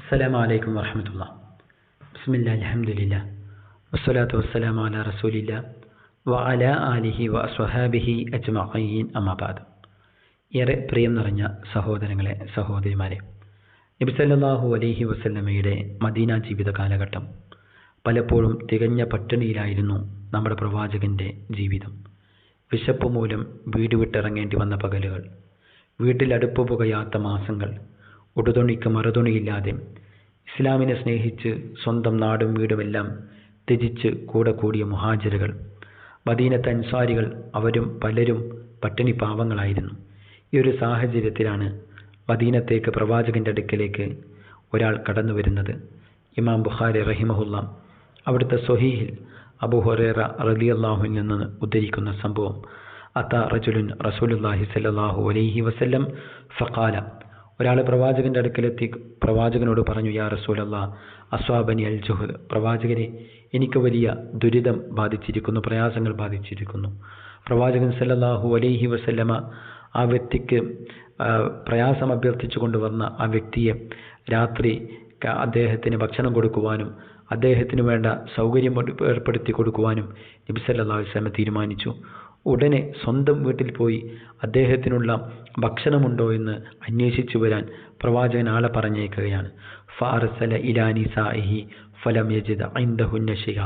അസ്സലാമു അലൈക്കും വറഹ്മത്തുള്ളാഹി. ബിസ്മില്ലാഹി അൽഹംദുലില്ലാഹ് വസ്സലാത്തു വസ്സലാമു അലാ റസൂലില്ലാഹ് വഅലാ ആലിഹി വഅസ്ഹാബിഹി അജ്മഈൻ അമ്മാ ബഅദ്. ഏറെ പ്രിയം നിറഞ്ഞ സഹോദരങ്ങളെ, സഹോദരിമാരെ, നബി സല്ലല്ലാഹു അലൈഹി വസല്ലമയുടെ മദീന ജീവിത കാലഘട്ടം പലപ്പോഴും തികഞ്ഞ പട്ടിണിയിലായിരുന്നു നമ്മുടെ പ്രവാചകൻ്റെ ജീവിതം. വിശപ്പ് മൂലം വീട് വിട്ടിറങ്ങേണ്ടി വന്ന പകലുകൾ, വീട്ടിൽ അടുപ്പ് പുകയാത്ത മാസങ്ങൾ, ഉടുതുണിക്ക് മറുതുണിയില്ലാതെ ഇസ്ലാമിനെ സ്നേഹിച്ച് സ്വന്തം നാടും വീടുമെല്ലാം ത്യജിച്ച് കൂടെ കൂടിയ മുഹാജിറുകൾ, മദീനത്തെ അൻസാരികൾ, അവരും പലരും പട്ടിണി പാവങ്ങളായിരുന്നു. ഈ ഒരു സാഹചര്യത്തിലാണ് മദീനത്തേക്ക് പ്രവാചകൻ്റെ അടുക്കലേക്ക് ഒരാൾ കടന്നു വരുന്നത്. ഇമാം ബുഖാരി റഹിമഹുല്ല അവിടുത്തെ സ്വഹീഹിൽ അബൂ ഹുറൈറ റളിയല്ലാഹുവിൽ നിന്ന് ഉദ്ധരിക്കുന്ന സംഭവം, അതാ റജുലുൻ റസൂലുള്ളാഹി സ്വല്ലല്ലാഹു അലൈഹി വസല്ലം ഫഖാല, ഒരാൾ പ്രവാചകൻ്റെ അടുക്കലെത്തി പ്രവാചകനോട് പറഞ്ഞു, യാ റസൂലല്ലാഹ് അസ്വാബനി അൽ ജുഹദ്, പ്രവാചകനെ, എനിക്ക് വലിയ ദുരിതം ബാധിച്ചിരിക്കുന്നു, പ്രയാസങ്ങൾ ബാധിച്ചിരിക്കുന്നു. പ്രവാചകൻ സല്ലല്ലാഹു അലൈഹി വസല്ലമ ആ വ്യക്തിക്ക് പ്രയാസം അഭ്യർത്ഥിച്ചു കൊണ്ടുവന്ന ആ വ്യക്തിയെ രാത്രി അദ്ദേഹത്തിന് ഭക്ഷണം കൊടുക്കുവാനും അദ്ദേഹത്തിന് വേണ്ട സൗകര്യം ഏർപ്പെടുത്തി കൊടുക്കുവാനും നബി സല്ലല്ലാഹു അലൈഹി വസല്ലം തീരുമാനിച്ചു. ഉടനെ സ്വന്തം വീട്ടിൽ പോയി അദ്ദേഹത്തിനുള്ള ഭക്ഷണമുണ്ടോ എന്ന് അന്വേഷിച്ചു വരാൻ പ്രവാചകൻ ആളെ പറഞ്ഞേക്കുകയാണ്. ഫഅർസല ഇലാ നിസാഇഹി ഫലം യജിദ് ഇൻദഹുന്ന ശൈഅ,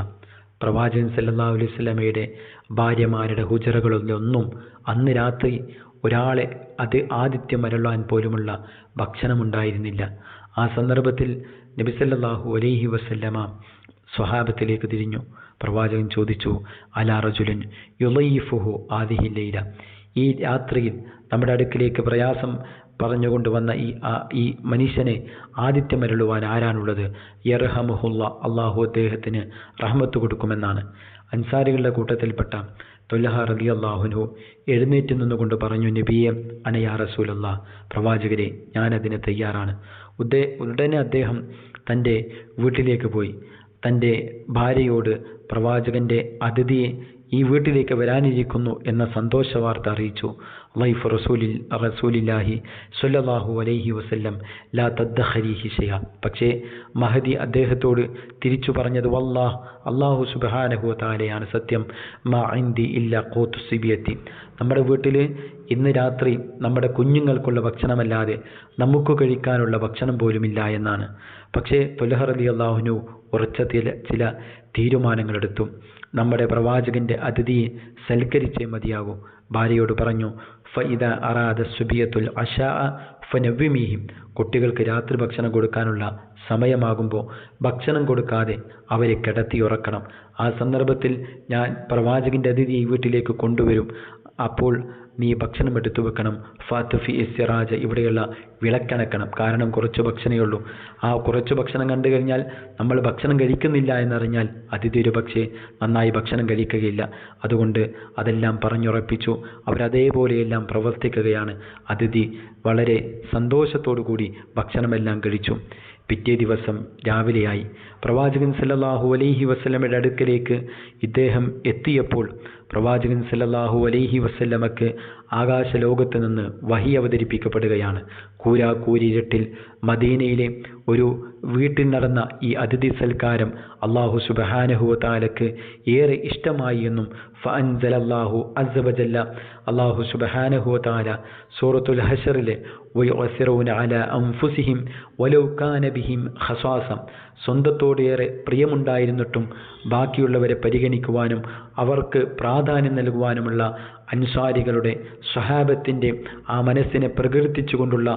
പ്രവാചകൻ സല്ലല്ലാഹു അലൈഹി വസല്ലമയുടെ ഭാര്യമാരുടെ ഹുജറകളിലൊന്നും അന്ന് രാത്രി ഒരാളെ ആതിഥ്യം അരുളാൻ പോലുമുള്ള ഭക്ഷണമുണ്ടായിരുന്നില്ല. ആ സന്ദർഭത്തിൽ നബി സല്ലല്ലാഹു അലൈഹി വസല്ലമ സ്വഹാബത്തിലേക്ക് തിരിഞ്ഞു. പ്രവാചകൻ ചോദിച്ചു, അലാ റജുലിൻ യുളയ്യിഫുഹു ആദിഹി ലൈല, ഈ രാത്രിയിൽ നമ്മുടെ അടുക്കിലേക്ക് പ്രയാസം പറഞ്ഞുകൊണ്ടുവന്ന ഈ മനുഷ്യനെ ആതിഥ്യമരുളുവാൻ ആരാണുള്ളത്? യർഹമുഹുല്ല, അള്ളാഹു അദ്ദേഹത്തിന് റഹ്മത്ത് കൊടുക്കുമെന്നാണ്. അൻസാരികളുടെ കൂട്ടത്തിൽപ്പെട്ട തൊൽഹ റളിയല്ലാഹു അൻഹു എഴുന്നേറ്റ് നിന്നുകൊണ്ട് പറഞ്ഞു, നബിയെ അന യാ റസൂലല്ലാഹ്, പ്രവാചകരെ, ഞാനതിന് തയ്യാറാണ്. ഉടനെ അദ്ദേഹം തൻ്റെ വീട്ടിലേക്ക് പോയി തൻ്റെ ഭാര്യയോട് പ്രവാചകൻ്റെ അതിഥിയെ ഈ വീട്ടിലേക്ക് വരാനിരിക്കുന്നു എന്ന സന്തോഷ വാർത്ത അറിയിച്ചു. ലൈഫ് റസൂലില്ലാഹി സ്വല്ലല്ലാഹു അലൈഹി വസല്ലം ലാ തദ്ഖരീഹി ശൈഅ, പക്ഷേ മഹദി അദ്ദേഹത്തോട് തിരിച്ചു പറഞ്ഞത്, വല്ലാഹ്, അല്ലാഹു സുബ്ഹാനഹു വ തആലയാണ് സത്യം, മാ ഇൻദി ഇല്ലാ ഖൂതു സിബിയത്തി, നമ്മുടെ വീട്ടിൽ ഇന്ന് രാത്രി നമ്മുടെ കുഞ്ഞുങ്ങൾക്കുള്ള ഭക്ഷണമല്ലാതെ നമുക്ക് കഴിക്കാനുള്ള ഭക്ഷണം പോലുമില്ല എന്നാണ്. പക്ഷേ തൊൽഹ റളിയല്ലാഹു അൻഹു ഉറച്ച ചില തീരുമാനങ്ങളെടുത്തു. നമ്മുടെ പ്രവാചകൻ്റെ അതിഥിയെ സൽക്കരിച്ചേ മതിയാകൂ. ഭാര്യയോട് പറഞ്ഞു, ഫഇദ അറാദ സുബിയത്തുൽ അശാഅ ഫനവ്വിമീഹിം, കുട്ടികൾക്ക് രാത്രി ഭക്ഷണം കൊടുക്കാനുള്ള സമയമാകുമ്പോൾ ഭക്ഷണം കൊടുക്കാതെ അവരെ കിടത്തിയുറക്കണം. ആ സന്ദർഭത്തിൽ ഞാൻ പ്രവാചകൻ്റെ അതിഥിയെ വീട്ടിലേക്ക് കൊണ്ടുവരും, അപ്പോൾ നീ ഭക്ഷണം എടുത്തു വെക്കണം. ഫാത്തുഫി ഇസ്റാജ, ഇവിടെയുള്ള വിളക്കണക്കണം, കാരണം കുറച്ച് ഭക്ഷണമേ ഉള്ളൂ. ആ കുറച്ച് ഭക്ഷണം കണ്ടു കഴിഞ്ഞാൽ നമ്മൾ ഭക്ഷണം കഴിക്കുന്നില്ല എന്നറിഞ്ഞാൽ അതിഥി ഒരു പക്ഷേ നന്നായി ഭക്ഷണം കഴിക്കുകയില്ല. അതുകൊണ്ട് അതെല്ലാം പറഞ്ഞുറപ്പിച്ചു. അവരതേപോലെയെല്ലാം പ്രവർത്തിക്കുകയാണ്. അതിഥി വളരെ സന്തോഷത്തോടു കൂടി ഭക്ഷണമെല്ലാം കഴിച്ചു. പിറ്റേ ദിവസം രാവിലെയായി. പ്രവാചകൻ സല്ലല്ലാഹു അലൈഹി വസല്ലമയുടെ അടുക്കലേക്ക് ഇദ്ദേഹം എത്തിയപ്പോൾ പ്രവാചകൻ സല്ലല്ലാഹു അലൈഹി വസല്ലമക്ക് ആകാശലോകത്ത് നിന്ന് വഹി അവതരിപ്പിക്കപ്പെടുകയാണ്. കൂരിരുട്ടിൽ മദീനയിലെ ഒരു വീട്ടിൽ നടന്ന ഈ അതിഥി സൽക്കാരം അല്ലാഹു സുബ്ഹാനഹു വ തആലക്ക് ഏറെ ഇഷ്ടമായി എന്നും ഫഅൻസലല്ലാഹു അസ്സ വജല്ല, അല്ലാഹു സുബ്ഹാനഹു വ തആല സൂറത്തുൽ ഹശറിലെ വയുസിറൂന അലാ അൻഫുസിഹിം വലൗ കാന ബിഹിം ഖസാസ, സ്വന്തത്തോടേറെ പ്രിയമുണ്ടായിരുന്നിട്ടും ബാക്കിയുള്ളവരെ പരിഗണിക്കുവാനും അവർക്ക് പ്രാധാന്യം നൽകുവാനുമുള്ള അൻസാരികളുടെ സ്വഹാബത്തിൻ്റെ ആ മനസ്സിനെ പ്രകീർത്തിച്ചുകൊണ്ടുള്ള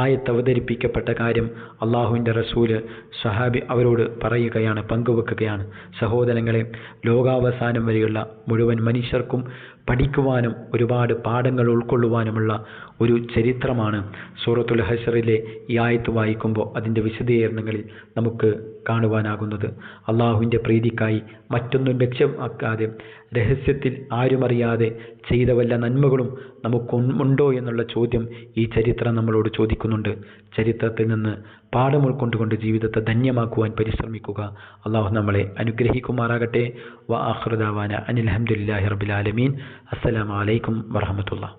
ആയത്ത് അവതരിപ്പിക്കപ്പെട്ട കാര്യം അള്ളാഹുവിൻ്റെ റസൂല് സ്വഹാബി അവരോട് പറയുകയാണ്, പങ്കുവെക്കുകയാണ്. സഹോദരങ്ങളെ, ലോകാവസാനം വരെയുള്ള മുഴുവൻ മനുഷ്യർക്കും പഠിക്കുവാനും ഒരുപാട് പാഠങ്ങൾ ഉൾക്കൊള്ളുവാനുമുള്ള ഒരു ചരിത്രമാണ് സൂറത്തുൽ ഹശറിലെ ഈ ആയത്ത് വായിക്കുമ്പോൾ അതിൻ്റെ വിശദീകരണങ്ങളിൽ നമുക്ക് കാണുവാനാകുന്നത്. അള്ളാഹുവിൻ്റെ പ്രീതിക്കായി മറ്റൊന്നും ലക്ഷ്യമാക്കാതെ രഹസ്യത്തിൽ ആരുമറിയാതെ ചെയ്ത വല്ല നന്മകളും നമുക്കുണ്ടോ എന്നുള്ള ചോദ്യം ഈ ചരിത്രം നമ്മളോട് ചോദിക്കുന്നുണ്ട്. ചരിത്രത്തിൽ നിന്ന് പാഠം ഉൾക്കൊണ്ടുകൊണ്ട് ജീവിതത്തെ ധന്യമാക്കുവാൻ പരിശ്രമിക്കുക. അള്ളാഹു നമ്മളെ അനുഗ്രഹിക്കുമാറാകട്ടെ. വ ആഖിറു ദഅവാന അനിൽ ഹംദുലില്ലാഹി റബ്ബിൽ ആലമീൻ. അസ്സലാമു അലൈക്കും വറഹ്മത്തുള്ളാഹി.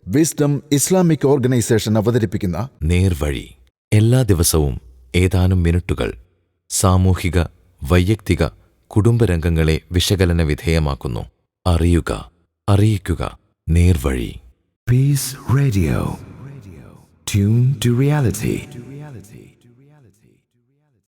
വിസ്ഡം ഇസ്ലാമിക് ഓർഗനൈസേഷൻ അവതരിപ്പിക്കുന്ന നേർവഴി എല്ലാ ദിവസവും ഏതാനും മിനിറ്റുകൾ സാമൂഹിക, വൈയക്തിക, കുടുംബരംഗങ്ങളെ വിശകലന വിധേയമാക്കുന്നു. അറിയുക, അറിയിക്കുക, നേർവഴി. Peace Radio. Tune to reality.